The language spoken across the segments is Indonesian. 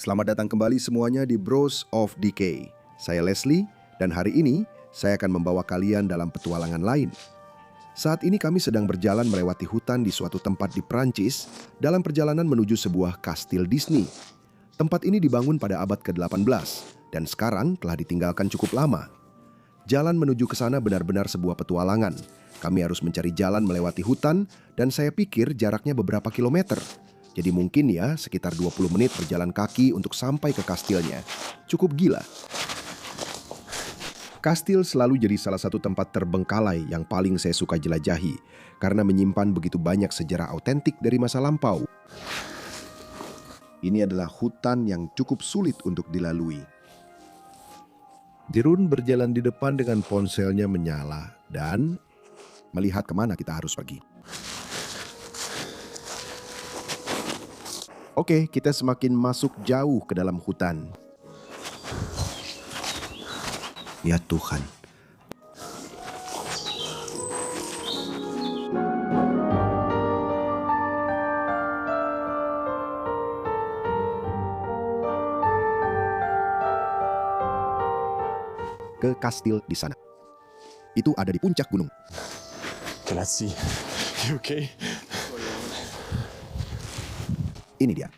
Selamat datang kembali semuanya di Bros of Decay. Saya Leslie dan hari ini saya akan membawa kalian dalam petualangan lain. Saat ini kami sedang berjalan melewati hutan di suatu tempat di Prancis dalam perjalanan menuju sebuah kastil Disney. Tempat ini dibangun pada abad ke-18 dan sekarang telah ditinggalkan cukup lama. Jalan menuju ke sana benar-benar sebuah petualangan. Kami harus mencari jalan melewati hutan dan saya pikir jaraknya beberapa kilometer. Jadi mungkin ya sekitar 20 menit berjalan kaki untuk sampai ke kastilnya. Cukup gila. Kastil selalu jadi salah satu tempat terbengkalai yang paling saya suka jelajahi karena menyimpan begitu banyak sejarah autentik dari masa lampau. Ini adalah hutan yang cukup sulit untuk dilalui. Dirun berjalan di depan dengan ponselnya menyala dan melihat kemana kita harus pergi. Oke, kita semakin masuk jauh ke dalam hutan. Ya Tuhan. Ke kastil di sana. Itu ada di puncak gunung. Let's see. You okay? Ini dia.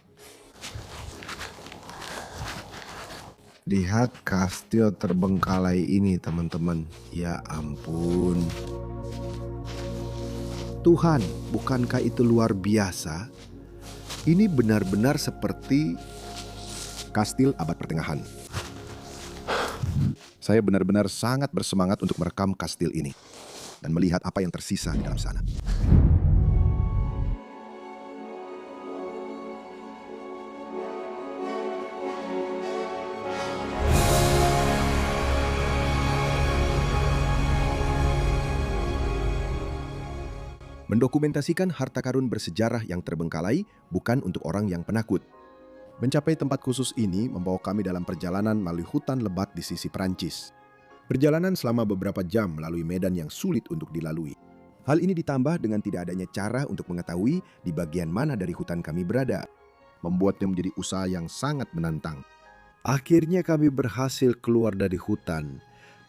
Lihat kastil terbengkalai ini, teman-teman. Ya ampun. Tuhan, bukankah itu luar biasa? Ini benar-benar seperti kastil abad pertengahan. Saya benar-benar sangat bersemangat untuk merekam kastil ini dan melihat apa yang tersisa di dalam sana. Mendokumentasikan harta karun bersejarah yang terbengkalai bukan untuk orang yang penakut. Mencapai tempat khusus ini membawa kami dalam perjalanan melalui hutan lebat di sisi Prancis. Perjalanan selama beberapa jam melalui medan yang sulit untuk dilalui. Hal ini ditambah dengan tidak adanya cara untuk mengetahui di bagian mana dari hutan kami berada. Membuatnya menjadi usaha yang sangat menantang. Akhirnya kami berhasil keluar dari hutan.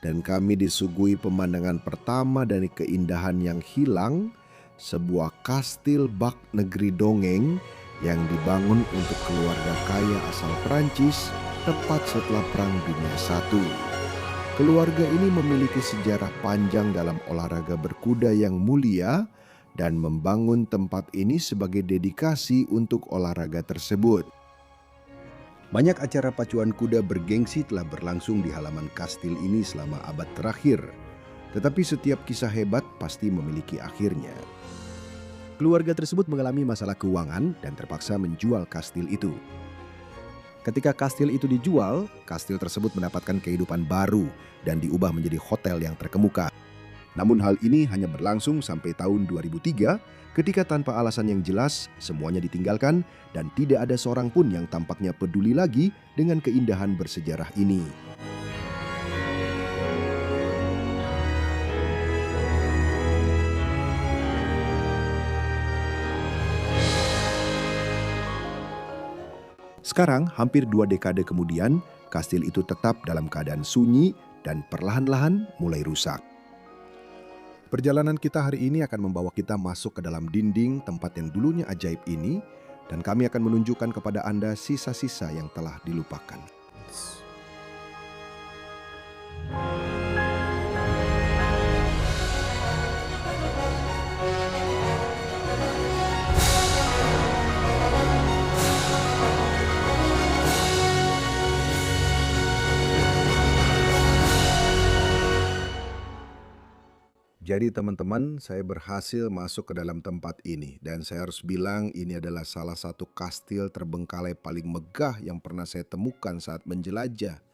Dan kami disuguhi pemandangan pertama dari keindahan yang hilang, sebuah kastil bak negeri dongeng yang dibangun untuk keluarga kaya asal Prancis tepat setelah Perang Dunia I. Keluarga ini memiliki sejarah panjang dalam olahraga berkuda yang mulia dan membangun tempat ini sebagai dedikasi untuk olahraga tersebut. Banyak acara pacuan kuda bergengsi telah berlangsung di halaman kastil ini selama abad terakhir. Tetapi setiap kisah hebat pasti memiliki akhirnya. Keluarga tersebut mengalami masalah keuangan dan terpaksa menjual kastil itu. Ketika kastil itu dijual, kastil tersebut mendapatkan kehidupan baru dan diubah menjadi hotel yang terkemuka. Namun hal ini hanya berlangsung sampai tahun 2003 ketika tanpa alasan yang jelas semuanya ditinggalkan dan tidak ada seorang pun yang tampaknya peduli lagi dengan keindahan bersejarah ini. Sekarang, hampir 2 dekade kemudian, kastil itu tetap dalam keadaan sunyi dan perlahan-lahan mulai rusak. Perjalanan kita hari ini akan membawa kita masuk ke dalam dinding tempat yang dulunya ajaib ini, dan kami akan menunjukkan kepada Anda sisa-sisa yang telah dilupakan. Jadi teman-teman, saya berhasil masuk ke dalam tempat ini dan saya harus bilang ini adalah salah satu kastil terbengkalai paling megah yang pernah saya temukan saat menjelajah.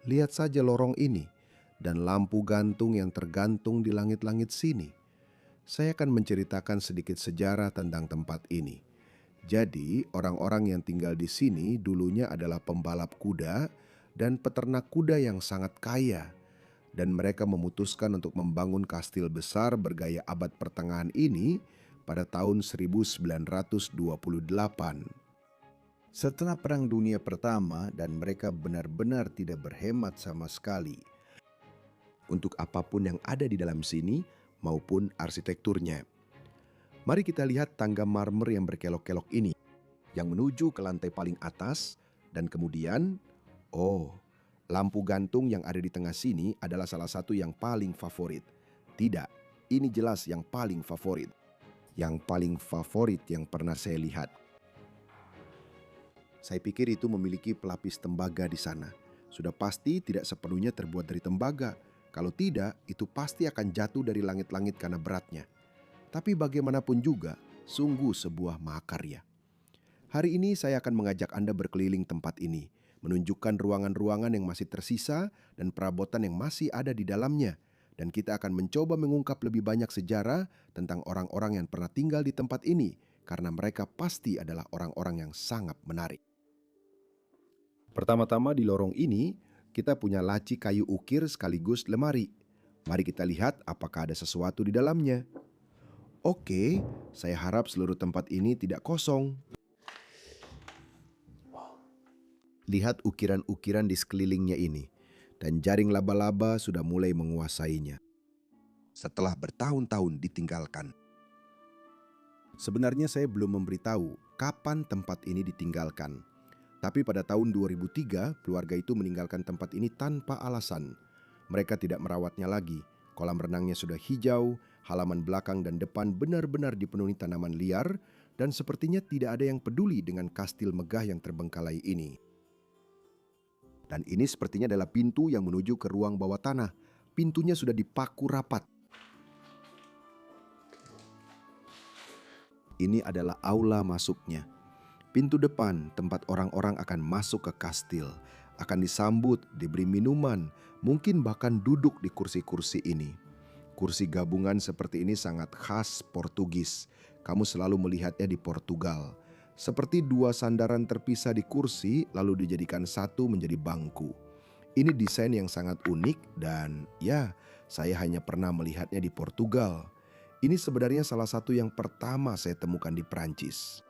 Lihat saja lorong ini dan lampu gantung yang tergantung di langit-langit sini. Saya akan menceritakan sedikit sejarah tentang tempat ini. Jadi, orang-orang yang tinggal di sini dulunya adalah pembalap kuda dan peternak kuda yang sangat kaya. Dan mereka memutuskan untuk membangun kastil besar bergaya abad pertengahan ini pada tahun 1928. Setelah Perang Dunia Pertama dan mereka benar-benar tidak berhemat sama sekali untuk apapun yang ada di dalam sini maupun arsitekturnya. Mari kita lihat tangga marmer yang berkelok-kelok ini yang menuju ke lantai paling atas dan kemudian, lampu gantung yang ada di tengah sini adalah salah satu yang paling favorit. Tidak, ini jelas yang paling favorit. Yang paling favorit yang pernah saya lihat. Saya pikir itu memiliki pelapis tembaga di sana. Sudah pasti tidak sepenuhnya terbuat dari tembaga. Kalau tidak, itu pasti akan jatuh dari langit-langit karena beratnya. Tapi bagaimanapun juga, sungguh sebuah mahakarya. Hari ini saya akan mengajak Anda berkeliling tempat ini, menunjukkan ruangan-ruangan yang masih tersisa dan perabotan yang masih ada di dalamnya. Dan kita akan mencoba mengungkap lebih banyak sejarah tentang orang-orang yang pernah tinggal di tempat ini, karena mereka pasti adalah orang-orang yang sangat menarik. Pertama-tama di lorong ini, kita punya laci kayu ukir sekaligus lemari. Mari kita lihat apakah ada sesuatu di dalamnya. Oke, saya harap seluruh tempat ini tidak kosong. Lihat ukiran-ukiran di sekelilingnya ini, dan jaring laba-laba sudah mulai menguasainya. Setelah bertahun-tahun ditinggalkan. Sebenarnya saya belum memberitahu kapan tempat ini ditinggalkan. Tapi pada tahun 2003, keluarga itu meninggalkan tempat ini tanpa alasan. Mereka tidak merawatnya lagi. Kolam renangnya sudah hijau, halaman belakang dan depan benar-benar dipenuhi tanaman liar, dan sepertinya tidak ada yang peduli dengan kastil megah yang terbengkalai ini. Dan ini sepertinya adalah pintu yang menuju ke ruang bawah tanah. Pintunya sudah dipaku rapat. Ini adalah aula masuknya. Pintu depan tempat orang-orang akan masuk ke kastil, akan disambut, diberi minuman, mungkin bahkan duduk di kursi-kursi ini. Kursi gabungan seperti ini sangat khas Portugis. Kamu selalu melihatnya di Portugal. Seperti dua sandaran terpisah di kursi lalu dijadikan satu menjadi bangku. Ini desain yang sangat unik dan ya, saya hanya pernah melihatnya di Portugal. Ini sebenarnya salah satu yang pertama saya temukan di Prancis.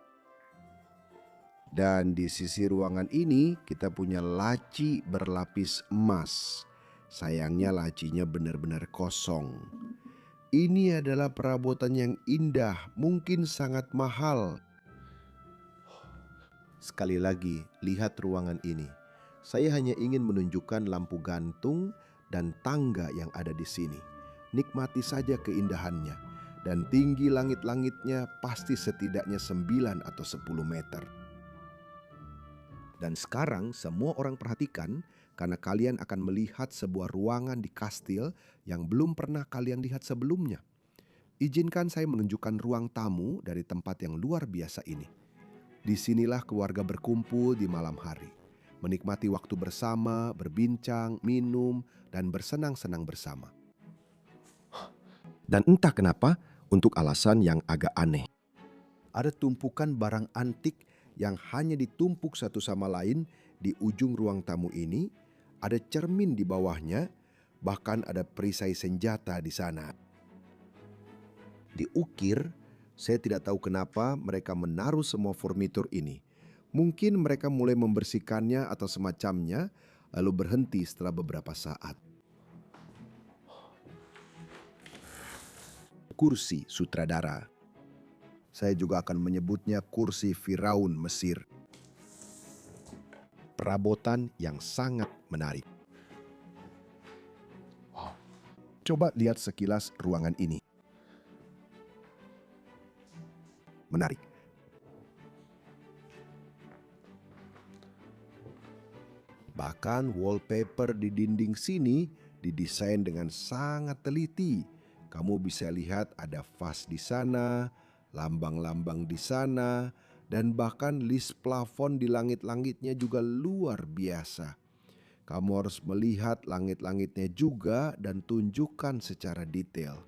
Dan di sisi ruangan ini kita punya laci berlapis emas. Sayangnya lacinya benar-benar kosong. Ini adalah perabotan yang indah, mungkin sangat mahal. Sekali lagi, lihat ruangan ini. Saya hanya ingin menunjukkan lampu gantung dan tangga yang ada di sini. Nikmati saja keindahannya. Dan tinggi langit-langitnya pasti setidaknya 9 atau 10 meter. Dan sekarang semua orang perhatikan karena kalian akan melihat sebuah ruangan di kastil yang belum pernah kalian lihat sebelumnya. Izinkan saya menunjukkan ruang tamu dari tempat yang luar biasa ini. Disinilah keluarga berkumpul di malam hari, menikmati waktu bersama, berbincang, minum, dan bersenang-senang bersama. Dan entah kenapa, untuk alasan yang agak aneh, ada tumpukan barang antik yang hanya ditumpuk satu sama lain di ujung ruang tamu ini, ada cermin di bawahnya, bahkan ada perisai senjata di sana. Diukir, saya tidak tahu kenapa mereka menaruh semua furnitur ini. Mungkin mereka mulai membersihkannya atau semacamnya, lalu berhenti setelah beberapa saat. Kursi sutradara. Saya juga akan menyebutnya kursi Firaun Mesir. Perabotan yang sangat menarik. Coba lihat sekilas ruangan ini. Menarik. Bahkan wallpaper di dinding sini didesain dengan sangat teliti. Kamu bisa lihat ada vas di sana, lambang-lambang di sana, dan bahkan list plafon di langit-langitnya juga luar biasa. Kamu harus melihat langit-langitnya juga dan tunjukkan secara detail.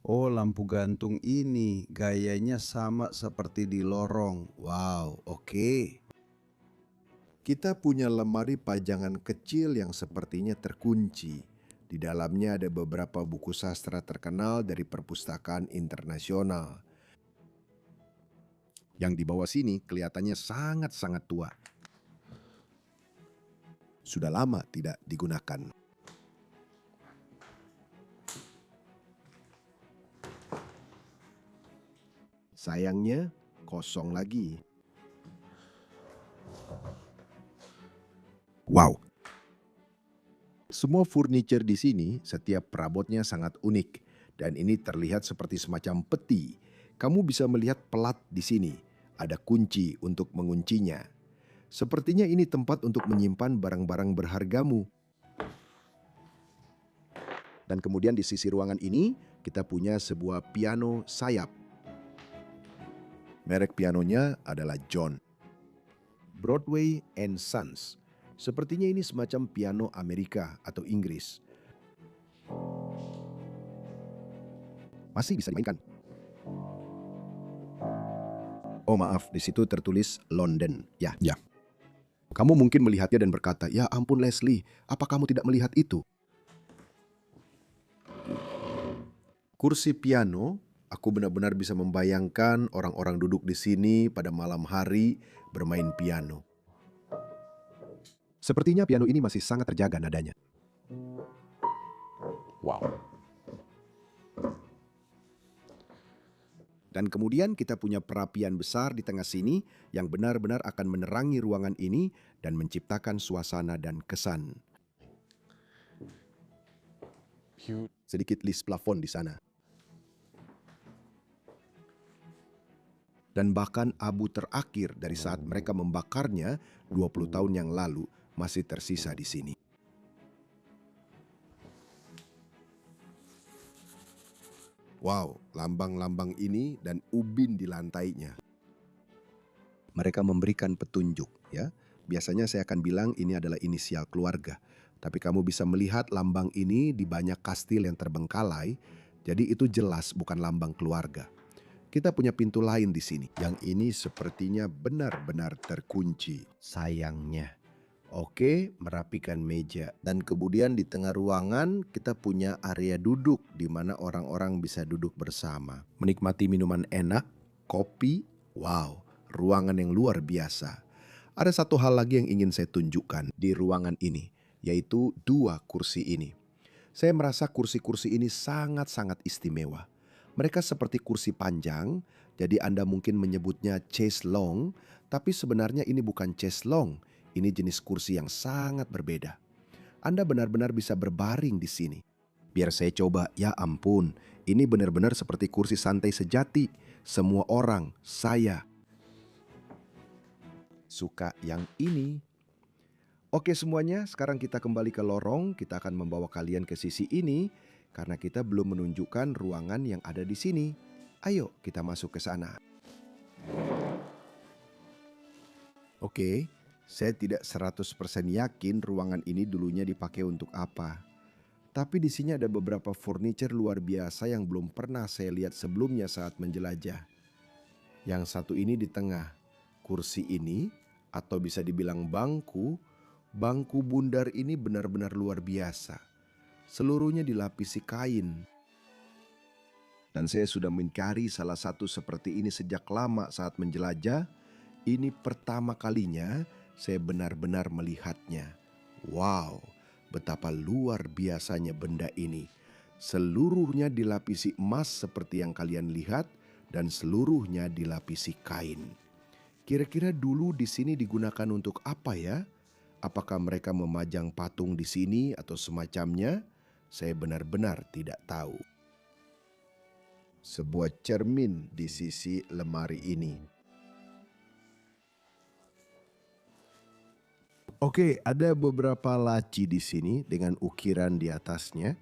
Oh, lampu gantung ini gayanya sama seperti di lorong. Wow, oke. Kita punya lemari pajangan kecil yang sepertinya terkunci. Di dalamnya ada beberapa buku sastra terkenal dari perpustakaan internasional. Yang di bawah sini kelihatannya sangat-sangat tua. Sudah lama tidak digunakan. Sayangnya, kosong lagi. Wow. Semua furniture di sini, setiap perabotnya sangat unik. Dan ini terlihat seperti semacam peti. Kamu bisa melihat pelat di sini. Ada kunci untuk menguncinya. Sepertinya ini tempat untuk menyimpan barang-barang berhargamu. Dan kemudian di sisi ruangan ini, kita punya sebuah piano sayap. Merek pianonya adalah John. Broadway and Sons. Sepertinya ini semacam piano Amerika atau Inggris. Masih bisa dimainkan. Oh maaf, di situ tertulis London. Ya. Kamu mungkin melihatnya dan berkata, ya ampun Leslie, apa kamu tidak melihat itu? Kursi piano, aku benar-benar bisa membayangkan orang-orang duduk di sini pada malam hari bermain piano. Sepertinya piano ini masih sangat terjaga nadanya. Wow. Dan kemudian kita punya perapian besar di tengah sini yang benar-benar akan menerangi ruangan ini dan menciptakan suasana dan kesan. Sedikit list plafon di sana. Dan bahkan abu terakhir dari saat mereka membakarnya 20 tahun yang lalu masih tersisa di sini. Wow, lambang-lambang ini dan ubin di lantainya. Mereka memberikan petunjuk, ya. Biasanya saya akan bilang ini adalah inisial keluarga. Tapi kamu bisa melihat lambang ini di banyak kastil yang terbengkalai, jadi itu jelas bukan lambang keluarga. Kita punya pintu lain di sini. Yang ini sepertinya benar-benar terkunci. Sayangnya. Oke, merapikan meja. Dan kemudian di tengah ruangan kita punya area duduk di mana orang-orang bisa duduk bersama. Menikmati minuman enak, kopi. Wow, ruangan yang luar biasa. Ada satu hal lagi yang ingin saya tunjukkan di ruangan ini, yaitu 2 kursi ini. Saya merasa kursi-kursi ini sangat-sangat istimewa. Mereka seperti kursi panjang, jadi Anda mungkin menyebutnya chaise longue, tapi sebenarnya ini bukan chaise longue. Ini jenis kursi yang sangat berbeda. Anda benar-benar bisa berbaring di sini. Biar saya coba, ya ampun, ini benar-benar seperti kursi santai sejati. Semua orang, saya, suka yang ini. Oke semuanya, sekarang kita kembali ke lorong. Kita akan membawa kalian ke sisi ini. Karena kita belum menunjukkan ruangan yang ada di sini. Ayo kita masuk ke sana. Oke, saya tidak 100% yakin ruangan ini dulunya dipakai untuk apa. Tapi di sini ada beberapa furniture luar biasa yang belum pernah saya lihat sebelumnya saat menjelajah. Yang satu ini di tengah. Kursi ini, atau bisa dibilang bangku bundar ini benar-benar luar biasa. Seluruhnya dilapisi kain. Dan saya sudah mencari salah satu seperti ini sejak lama saat menjelajah. Ini pertama kalinya saya benar-benar melihatnya. Wow, betapa luar biasanya benda ini. Seluruhnya dilapisi emas seperti yang kalian lihat dan seluruhnya dilapisi kain. Kira-kira dulu di sini digunakan untuk apa ya? Apakah mereka memajang patung di sini atau semacamnya? Saya benar-benar tidak tahu. Sebuah cermin di sisi lemari ini. Oke, ada beberapa laci di sini dengan ukiran di atasnya.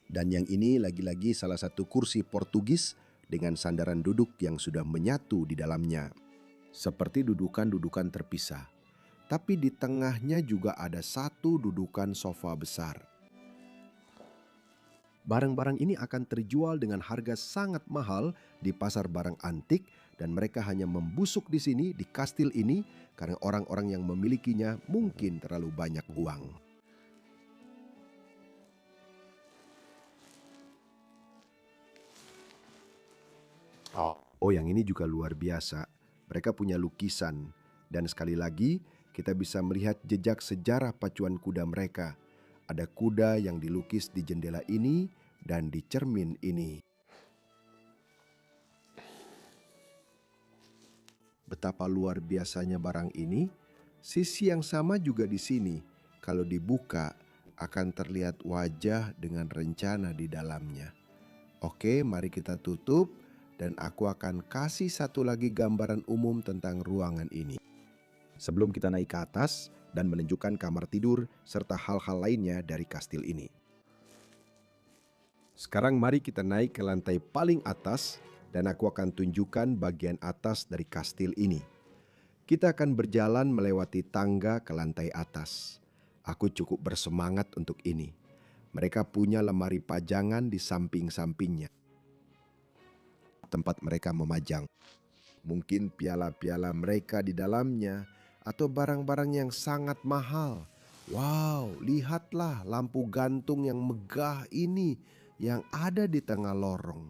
Dan yang ini lagi-lagi salah satu kursi Portugis dengan sandaran duduk yang sudah menyatu di dalamnya. Seperti dudukan-dudukan terpisah. Tapi di tengahnya juga ada satu dudukan sofa besar. Barang-barang ini akan terjual dengan harga sangat mahal di pasar barang antik dan mereka hanya membusuk di sini di kastil ini karena orang-orang yang memilikinya mungkin terlalu banyak uang. Oh, Oh, yang ini juga luar biasa. Mereka punya lukisan. Dan sekali lagi, kita bisa melihat jejak sejarah pacuan kuda mereka. Ada kuda yang dilukis di jendela ini dan di cermin ini. Betapa luar biasanya barang ini. Sisi yang sama juga di sini. Kalau dibuka, akan terlihat wajah dengan rencana di dalamnya. Oke, mari kita tutup dan aku akan kasih satu lagi gambaran umum tentang ruangan ini. Sebelum kita naik ke atas dan menunjukkan kamar tidur serta hal-hal lainnya dari kastil ini. Sekarang mari kita naik ke lantai paling atas dan aku akan tunjukkan bagian atas dari kastil ini. Kita akan berjalan melewati tangga ke lantai atas. Aku cukup bersemangat untuk ini. Mereka punya lemari pajangan di samping-sampingnya. Tempat mereka memajang. Mungkin piala-piala mereka di dalamnya atau barang-barang yang sangat mahal. Wow, lihatlah lampu gantung yang megah ini yang ada di tengah lorong.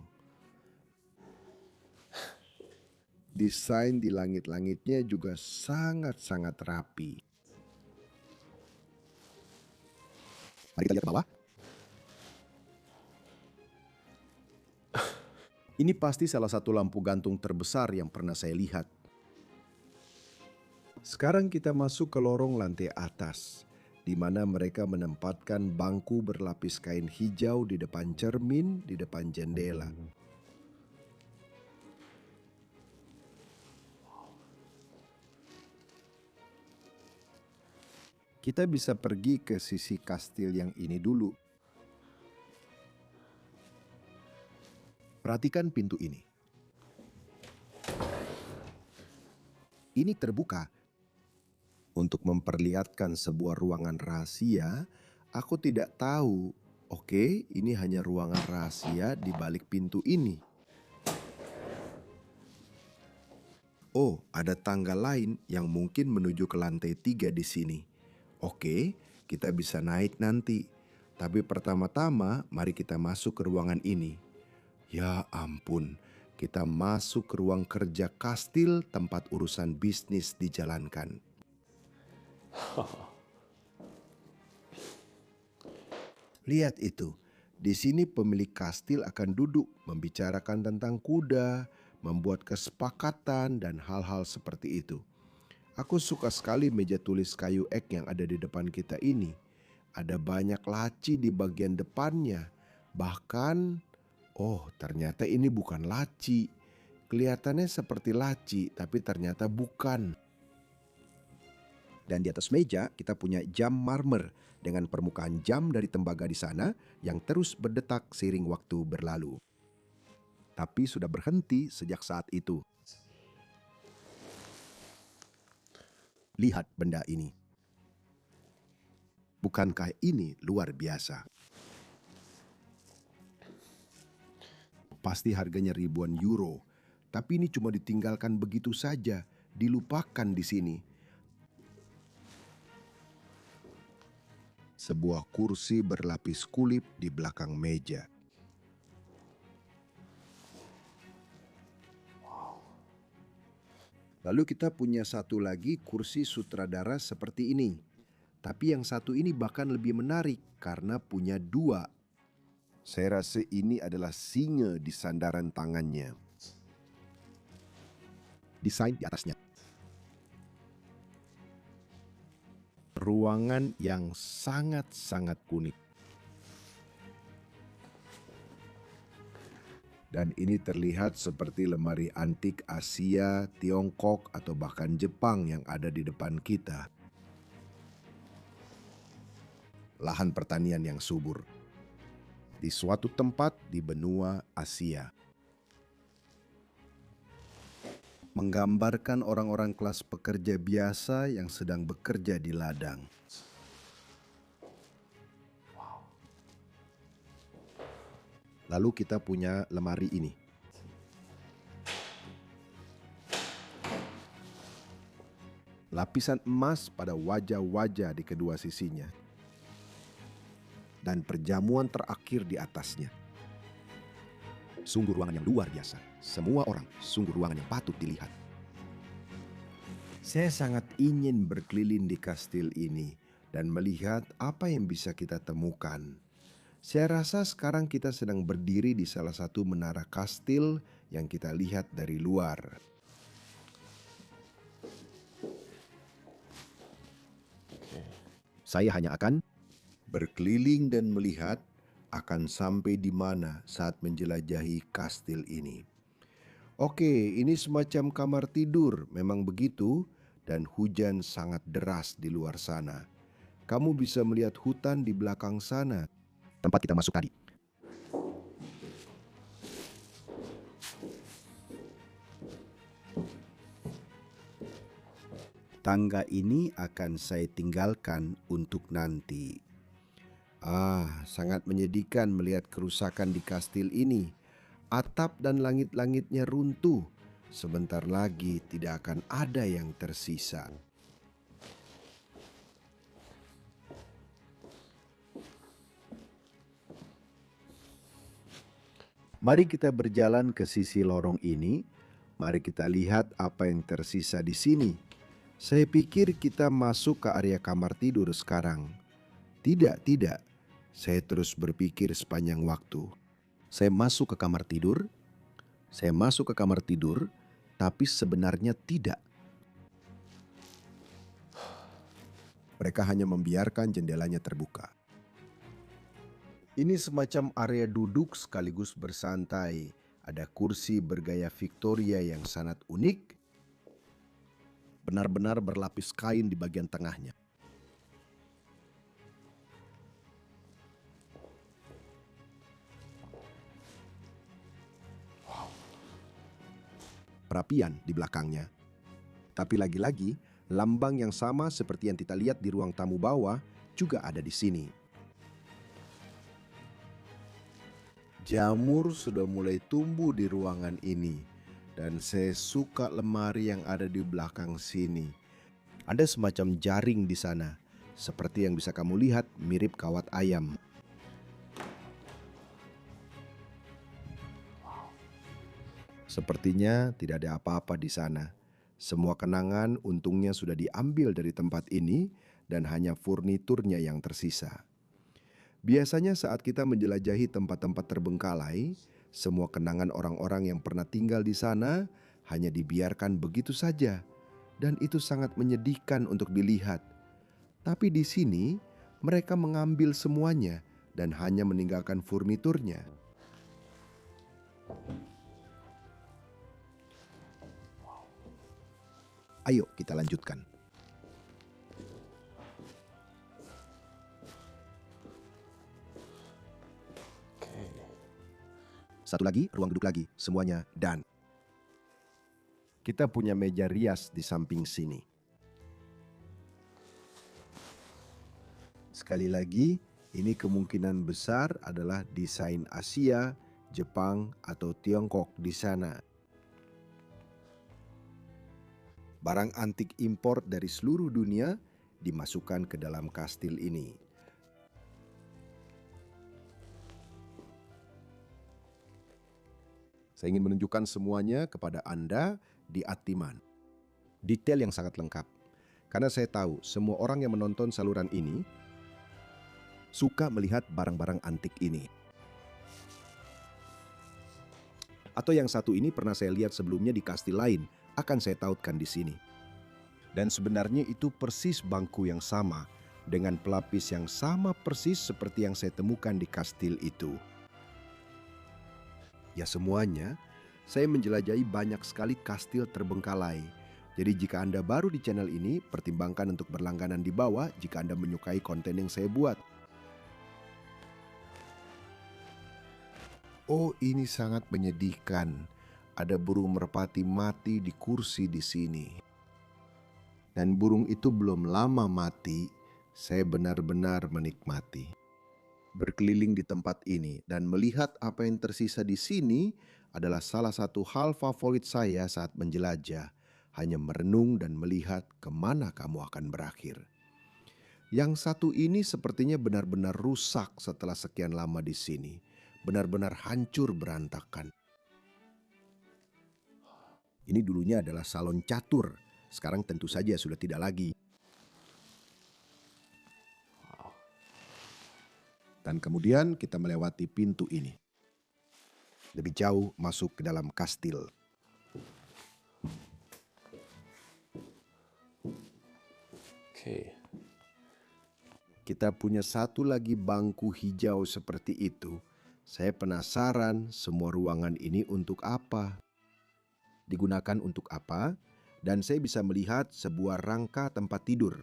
Desain di langit-langitnya juga sangat-sangat rapi. Mari kita lihat ke bawah. Ini pasti salah satu lampu gantung terbesar yang pernah saya lihat. Sekarang kita masuk ke lorong lantai atas, di mana mereka menempatkan bangku berlapis kain hijau di depan cermin, di depan jendela. Kita bisa pergi ke sisi kastil yang ini dulu. Perhatikan pintu ini. Ini terbuka. Untuk memperlihatkan sebuah ruangan rahasia, aku tidak tahu. Oke, ini hanya ruangan rahasia di balik pintu ini. Oh, ada tangga lain yang mungkin menuju ke lantai 3 di sini. Oke, kita bisa naik nanti. Tapi pertama-tama, mari kita masuk ke ruangan ini. Ya ampun, kita masuk ke ruang kerja kastil tempat urusan bisnis dijalankan. Lihat itu, di sini pemilik kastil akan duduk membicarakan tentang kuda, membuat kesepakatan dan hal-hal seperti itu. Aku suka sekali meja tulis kayu ek yang ada di depan kita ini. Ada banyak laci di bagian depannya. Bahkan, oh ternyata ini bukan laci. Kelihatannya seperti laci, tapi ternyata bukan. Dan di atas meja kita punya jam marmer dengan permukaan jam dari tembaga di sana yang terus berdetak seiring waktu berlalu. Tapi sudah berhenti sejak saat itu. Lihat benda ini. Bukankah ini luar biasa? Pasti harganya ribuan euro, tapi ini cuma ditinggalkan begitu saja, dilupakan di sini. Sebuah kursi berlapis kulit di belakang meja. Lalu kita punya satu lagi kursi sutradara seperti ini. Tapi yang satu ini bahkan lebih menarik karena punya dua. Saya rasa ini adalah singa di sandaran tangannya. Desain di atasnya. Ruangan yang sangat-sangat unik. Dan ini terlihat seperti lemari antik Asia, Tiongkok, atau bahkan Jepang yang ada di depan kita. Lahan pertanian yang subur. Di suatu tempat di benua Asia. Menggambarkan orang-orang kelas pekerja biasa yang sedang bekerja di ladang. Lalu kita punya lemari ini. Lapisan emas pada wajah-wajah di kedua sisinya. Dan perjamuan terakhir di atasnya. Sungguh ruangan yang luar biasa. Semua orang sungguh ruangan yang patut dilihat. Saya sangat ingin berkeliling di kastil ini dan melihat apa yang bisa kita temukan. Saya rasa sekarang kita sedang berdiri di salah satu menara kastil yang kita lihat dari luar. Saya hanya akan berkeliling dan melihat akan sampai di mana saat menjelajahi kastil ini. Oke, ini semacam kamar tidur, memang begitu, dan hujan sangat deras di luar sana. Kamu bisa melihat hutan di belakang sana, tempat kita masuk tadi. Tangga ini akan saya tinggalkan untuk nanti. Sangat menyedihkan melihat kerusakan di kastil ini. Atap dan langit-langitnya runtuh. Sebentar lagi tidak akan ada yang tersisa. Mari kita berjalan ke sisi lorong ini. Mari kita lihat apa yang tersisa di sini. Saya pikir kita masuk ke area kamar tidur sekarang. Tidak. Saya terus berpikir sepanjang waktu. Saya masuk ke kamar tidur, tapi sebenarnya tidak. Mereka hanya membiarkan jendelanya terbuka. Ini semacam area duduk sekaligus bersantai. Ada kursi bergaya Victoria yang sangat unik. Benar-benar berlapis kain di bagian tengahnya. Perapian di belakangnya. Tapi lagi-lagi, lambang yang sama seperti yang kita lihat di ruang tamu bawah juga ada di sini. Jamur sudah mulai tumbuh di ruangan ini, dan saya suka lemari yang ada di belakang sini. Ada semacam jaring di sana, seperti yang bisa kamu lihat mirip kawat ayam. Sepertinya tidak ada apa-apa di sana. Semua kenangan untungnya sudah diambil dari tempat ini dan hanya furniturnya yang tersisa. Biasanya saat kita menjelajahi tempat-tempat terbengkalai, semua kenangan orang-orang yang pernah tinggal di sana hanya dibiarkan begitu saja. Dan itu sangat menyedihkan untuk dilihat. Tapi di sini mereka mengambil semuanya dan hanya meninggalkan furniturnya. Ayo kita lanjutkan. Satu lagi, ruang duduk lagi, semuanya dan. Kita punya meja rias di samping sini. Sekali lagi, ini kemungkinan besar adalah desain Asia, Jepang, atau Tiongkok di sana. Barang antik impor dari seluruh dunia dimasukkan ke dalam kastil ini. Saya ingin menunjukkan semuanya kepada Anda di Atiman. Detail yang sangat lengkap. Karena saya tahu semua orang yang menonton saluran ini suka melihat barang-barang antik ini. Atau yang satu ini pernah saya lihat sebelumnya di kastil lain, akan saya tautkan di sini. Dan sebenarnya itu persis bangku yang sama, dengan pelapis yang sama persis seperti yang saya temukan di kastil itu. Ya semuanya, saya menjelajahi banyak sekali kastil terbengkalai. Jadi jika Anda baru di channel ini, pertimbangkan untuk berlangganan di bawah jika Anda menyukai konten yang saya buat. Oh, ini sangat menyedihkan. Ada burung merpati mati di kursi di sini. Dan burung itu belum lama mati, saya benar-benar menikmati. Berkeliling di tempat ini dan melihat apa yang tersisa di sini adalah salah satu hal favorit saya saat menjelajah. Hanya merenung dan melihat kemana kamu akan berakhir. Yang satu ini sepertinya benar-benar rusak setelah sekian lama di sini. Benar-benar hancur berantakan. Ini dulunya adalah salon catur. Sekarang tentu saja sudah tidak lagi. Dan kemudian kita melewati pintu ini. Lebih jauh masuk ke dalam kastil. Okay. Kita punya satu lagi bangku hijau seperti itu. Saya penasaran semua ruangan ini untuk apa? Digunakan untuk apa? Dan saya bisa melihat sebuah rangka tempat tidur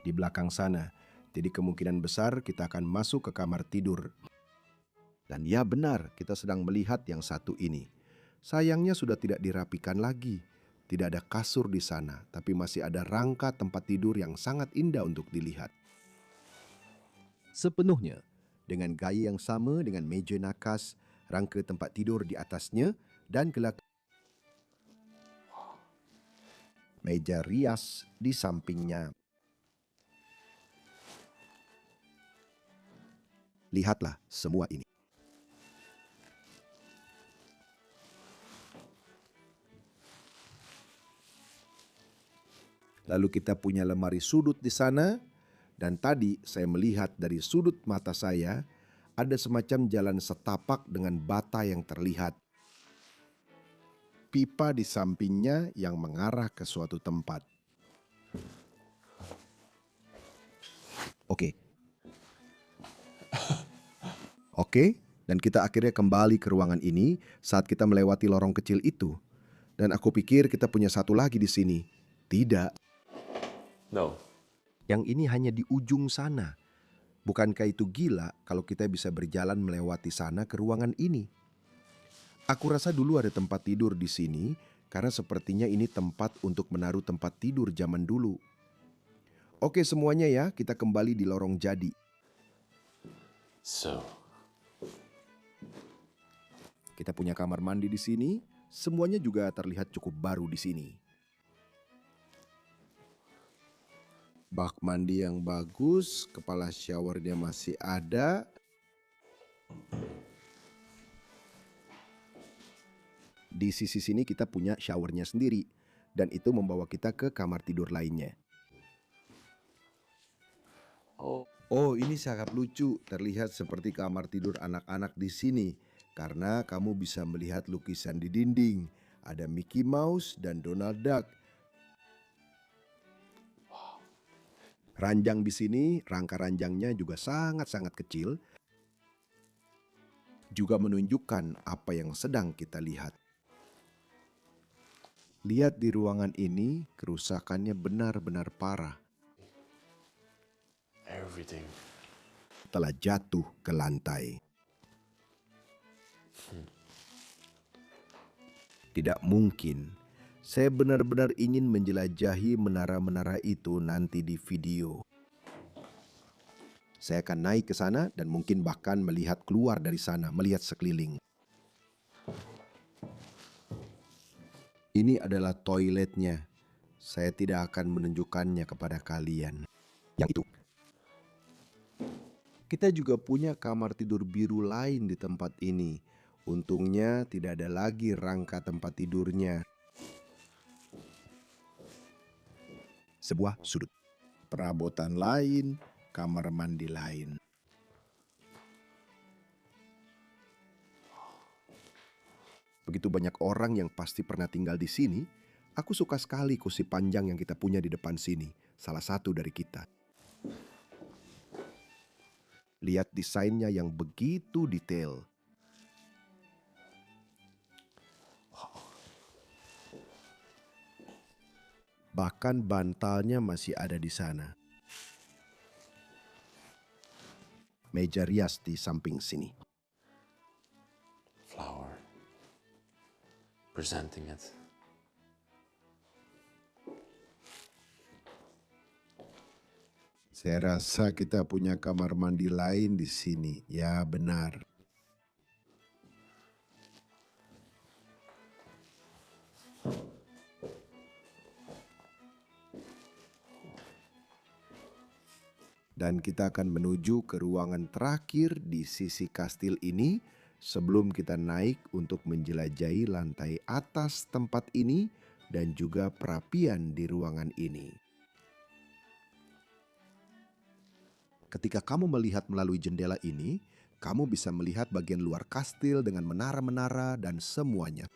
di belakang sana. Jadi kemungkinan besar kita akan masuk ke kamar tidur. Dan ya benar, kita sedang melihat yang satu ini. Sayangnya sudah tidak dirapikan lagi. Tidak ada kasur di sana, tapi masih ada rangka tempat tidur yang sangat indah untuk dilihat. Sepenuhnya, dengan gaya yang sama dengan meja nakas, rangka tempat tidur di atasnya, dan gelak meja rias di sampingnya. Lihatlah semua ini. Lalu kita punya lemari sudut di sana, dan tadi saya melihat dari sudut mata saya ada semacam jalan setapak dengan bata yang terlihat. Pipa di sampingnya yang mengarah ke suatu tempat. Oke. Dan kita akhirnya kembali ke ruangan ini saat kita melewati lorong kecil itu. Dan aku pikir kita punya satu lagi di sini. Tidak. No. Yang ini hanya di ujung sana. Bukankah itu gila kalau kita bisa berjalan melewati sana ke ruangan ini? Aku rasa dulu ada tempat tidur di sini karena sepertinya ini tempat untuk menaruh tempat tidur zaman dulu. Oke semuanya ya, kita kembali di lorong jadi. So, Kita punya kamar mandi di sini, semuanya juga terlihat cukup baru di sini. Bak mandi yang bagus, kepala showernya masih ada. Di sisi sini kita punya showernya sendiri, dan itu membawa kita ke kamar tidur lainnya. Oh, ini sangat lucu, terlihat seperti kamar tidur anak-anak di sini, karena kamu bisa melihat lukisan di dinding. Ada Mickey Mouse dan Donald Duck. Ranjang di sini, rangka ranjangnya juga sangat-sangat kecil, juga menunjukkan apa yang sedang kita lihat. Lihat di ruangan ini, kerusakannya benar-benar parah. everything. Telah jatuh ke lantai. Tidak mungkin. Saya benar-benar ingin menjelajahi menara-menara itu nanti di video. Saya akan naik ke sana dan mungkin bahkan melihat keluar dari sana, melihat sekeliling. Ini adalah toiletnya. Saya tidak akan menunjukkannya kepada kalian. Yang itu. Kita juga punya kamar tidur biru lain di tempat ini. Untungnya tidak ada lagi rangka tempat tidurnya. Sebuah sudut. Perabotan lain, kamar mandi lain. Begitu banyak orang yang pasti pernah tinggal di sini. Aku suka sekali kursi panjang yang kita punya di depan sini. Salah satu dari kita. Lihat desainnya yang begitu detail. Bahkan bantalnya masih ada di sana. Meja rias di samping sini. Flower. Presenting it. Saya rasa kita punya kamar mandi lain di sini. Ya benar. Dan kita akan menuju ke ruangan terakhir di sisi kastil ini, sebelum kita naik untuk menjelajahi lantai atas tempat ini dan juga perapian di ruangan ini. Ketika kamu melihat melalui jendela ini, kamu bisa melihat bagian luar kastil dengan menara-menara dan semuanya.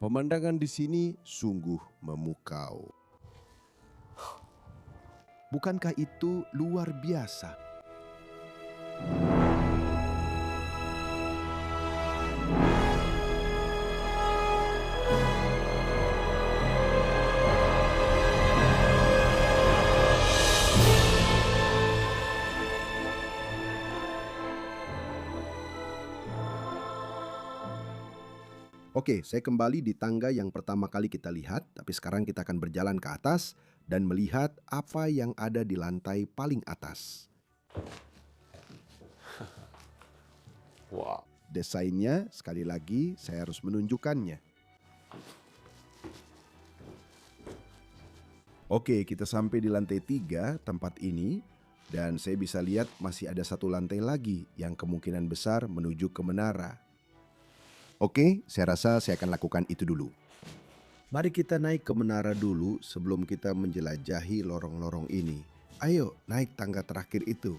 Pemandangan di sini sungguh memukau. Bukankah itu luar biasa? Oke, saya kembali di tangga yang pertama kali kita lihat, tapi sekarang kita akan berjalan ke atas dan melihat apa yang ada di lantai paling atas. Wow. Desainnya, sekali lagi, saya harus menunjukkannya. Oke, kita sampai di lantai 3 tempat ini, dan saya bisa lihat masih ada satu lantai lagi yang kemungkinan besar menuju ke menara. Oke, saya rasa saya akan lakukan itu dulu. Mari kita naik ke menara dulu sebelum kita menjelajahi lorong-lorong ini. Ayo, naik tangga terakhir itu.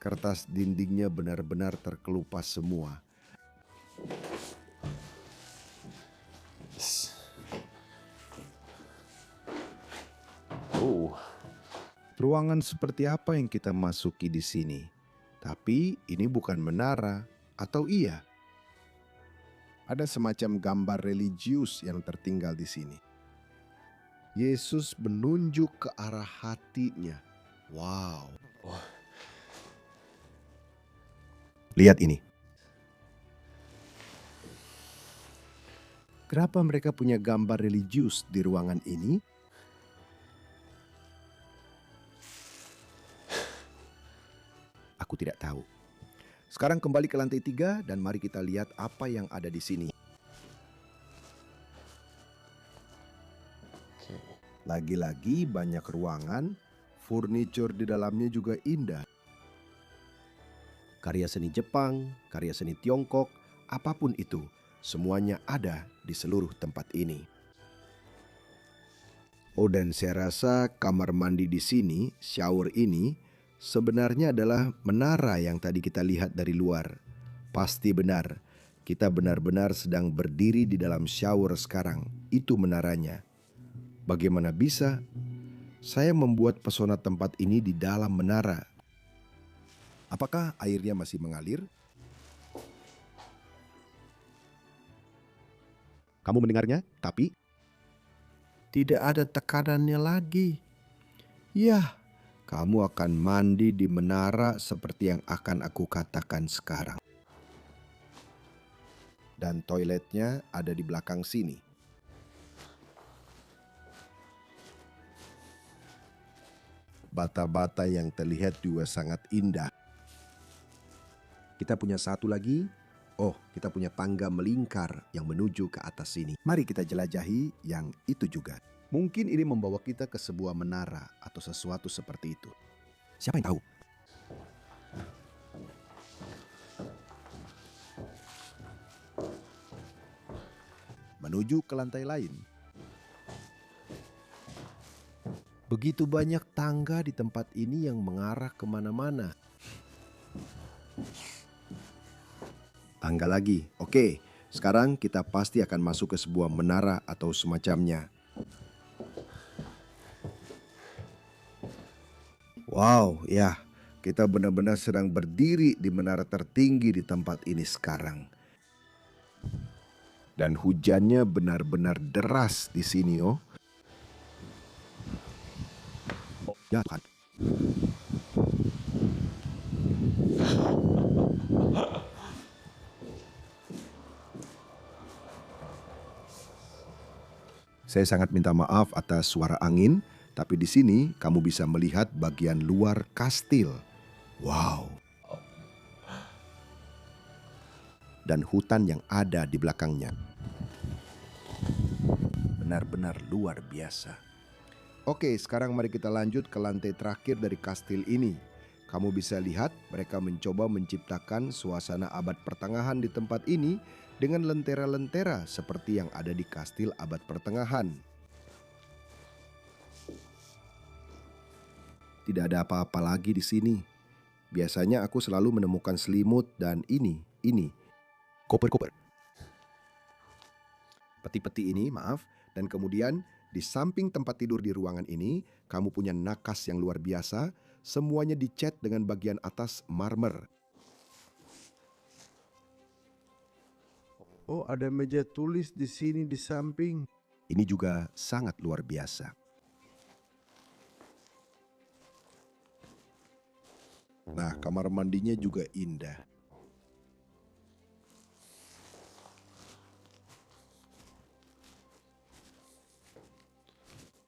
Kertas dindingnya benar-benar terkelupas semua. Oh, Ruangan seperti apa yang kita masuki di sini? Tapi ini bukan menara, atau iya? Ada semacam gambar religius yang tertinggal di sini. Yesus menunjuk ke arah hatinya. Wow. Lihat ini. Kenapa mereka punya gambar religius di ruangan ini? Aku tidak tahu. Sekarang kembali ke lantai 3 dan mari kita lihat apa yang ada di sini. okay. Lagi-lagi banyak ruangan, furniture di dalamnya juga indah. Karya seni Jepang, karya seni Tiongkok, apapun itu, semuanya ada di seluruh tempat ini. Oh, dan saya rasa kamar mandi di sini, shower ini, sebenarnya adalah menara yang tadi kita lihat dari luar. Pasti benar, kita benar-benar sedang berdiri di dalam shower sekarang. Itu menaranya. Bagaimana bisa? Saya membuat pesona tempat ini di dalam menara. Apakah airnya masih mengalir? Kamu mendengarnya? Tapi tidak ada tekanannya lagi. Ya, kamu akan mandi di menara seperti yang akan aku katakan sekarang. Dan toiletnya ada di belakang sini. Bata-bata yang terlihat juga sangat indah. Kita punya satu lagi. Oh, kita punya tangga melingkar yang menuju ke atas sini. Mari kita jelajahi yang itu juga. Mungkin ini membawa kita ke sebuah menara atau sesuatu seperti itu. Siapa yang tahu? Menuju ke lantai lain. Begitu banyak tangga di tempat ini yang mengarah kemana-mana. Tangga lagi. Oke, sekarang kita pasti akan masuk ke sebuah menara atau semacamnya. Wow, ya, kita benar-benar sedang berdiri di menara tertinggi di tempat ini sekarang. Dan hujannya benar-benar deras di sini, oh. Ya Tuhan. Saya sangat minta maaf atas suara angin, tapi di sini kamu bisa melihat bagian luar kastil. Wow. Dan hutan yang ada di belakangnya. Benar-benar luar biasa. Oke, sekarang mari kita lanjut ke lantai terakhir dari kastil ini. Kamu bisa lihat mereka mencoba menciptakan suasana abad pertengahan di tempat ini dengan lentera-lentera seperti yang ada di kastil abad pertengahan. Tidak ada apa-apa lagi di sini. Biasanya aku selalu menemukan selimut dan ini. Koper-koper. Peti-peti ini, maaf. Dan kemudian di samping tempat tidur di ruangan ini, kamu punya nakas yang luar biasa. Semuanya dicat dengan bagian atas marmer. Oh, ada meja tulis di sini di samping. Ini juga sangat luar biasa. Nah, kamar mandinya juga indah.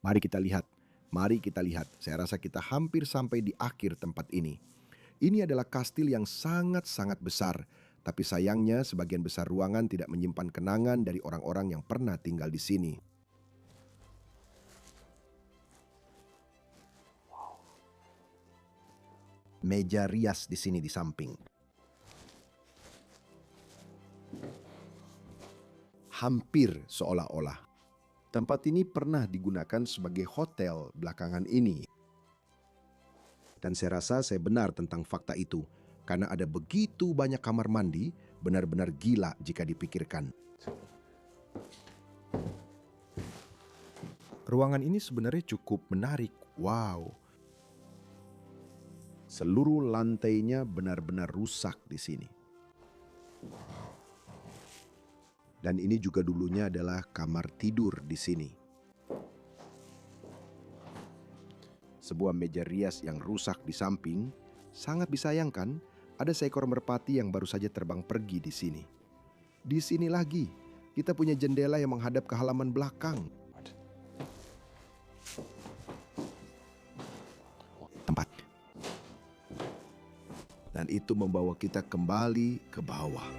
Mari kita lihat. Saya rasa kita hampir sampai di akhir tempat ini. Ini adalah kastil yang sangat-sangat besar. Tapi sayangnya sebagian besar ruangan tidak menyimpan kenangan dari orang-orang yang pernah tinggal di sini. Meja rias di sini di samping. Hampir seolah-olah. Tempat ini pernah digunakan sebagai hotel belakangan ini. Dan saya rasa saya benar tentang fakta itu. Karena ada begitu banyak kamar mandi, benar-benar gila jika dipikirkan. Ruangan ini sebenarnya cukup menarik. Wow. Seluruh lantainya benar-benar rusak di sini. Dan ini juga dulunya adalah kamar tidur di sini. Sebuah meja rias yang rusak di samping, sangat disayangkan ada seekor merpati yang baru saja terbang pergi di sini. Di sini lagi, kita punya jendela yang menghadap ke halaman belakang. Tempat. Dan itu membawa kita kembali ke bawah.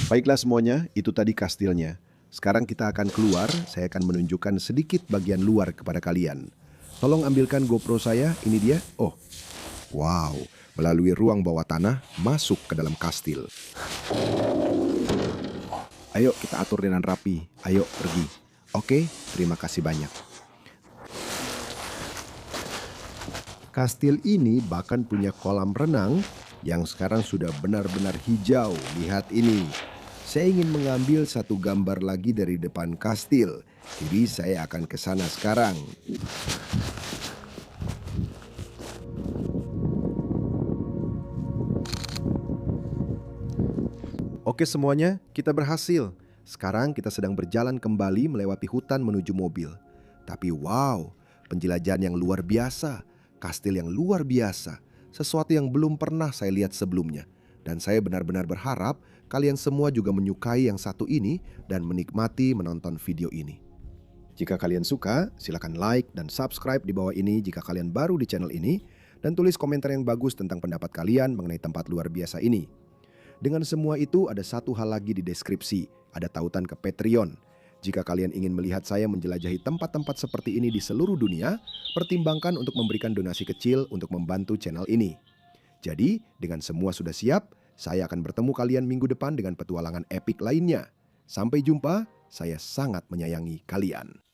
Baiklah semuanya, itu tadi kastilnya. Sekarang kita akan keluar, saya akan menunjukkan sedikit bagian luar kepada kalian. Tolong ambilkan GoPro saya, ini dia. Oh, wow, melalui ruang bawah tanah, masuk ke dalam kastil. Ayo kita atur dengan rapi, ayo pergi. Oke, terima kasih banyak. Kastil ini bahkan punya kolam renang yang sekarang sudah benar-benar hijau. Lihat ini. Saya ingin mengambil satu gambar lagi dari depan kastil. Jadi saya akan ke sana sekarang. Oke semuanya, kita berhasil. Sekarang kita sedang berjalan kembali melewati hutan menuju mobil. Tapi wow, penjelajahan yang luar biasa. Kastil yang luar biasa. Sesuatu yang belum pernah saya lihat sebelumnya. Dan saya benar-benar berharap kalian semua juga menyukai yang satu ini dan menikmati menonton video ini. Jika kalian suka, silakan like dan subscribe di bawah ini jika kalian baru di channel ini. Dan tulis komentar yang bagus tentang pendapat kalian mengenai tempat luar biasa ini. Dengan semua itu ada satu hal lagi di deskripsi, ada tautan ke Patreon. Jika kalian ingin melihat saya menjelajahi tempat-tempat seperti ini di seluruh dunia, pertimbangkan untuk memberikan donasi kecil untuk membantu channel ini. Jadi, dengan semua sudah siap, saya akan bertemu kalian minggu depan dengan petualangan epik lainnya. Sampai jumpa, saya sangat menyayangi kalian.